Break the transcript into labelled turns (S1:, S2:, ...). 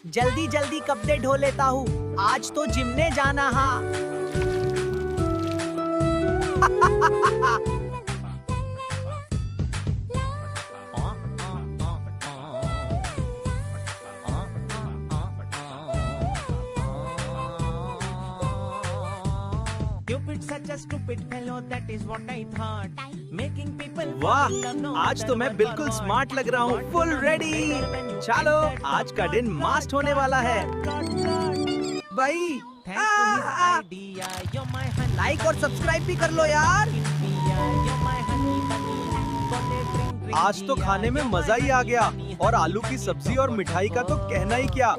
S1: जल्दी जल्दी कपड़े धो लेता हूँ, आज तो जिम ने जाना। हाँ।
S2: वाह, आज तो मैं बिल्कुल स्मार्ट लग रहा हूँ, फुल रेडी। चलो, आज का दिन मस्त होने वाला है। भाई,
S1: लाइक और सब्सक्राइब भी कर लो यार।
S2: आज तो खाने में मजा ही आ गया और आलू की सब्जी और मिठाई का तो कहना ही क्या।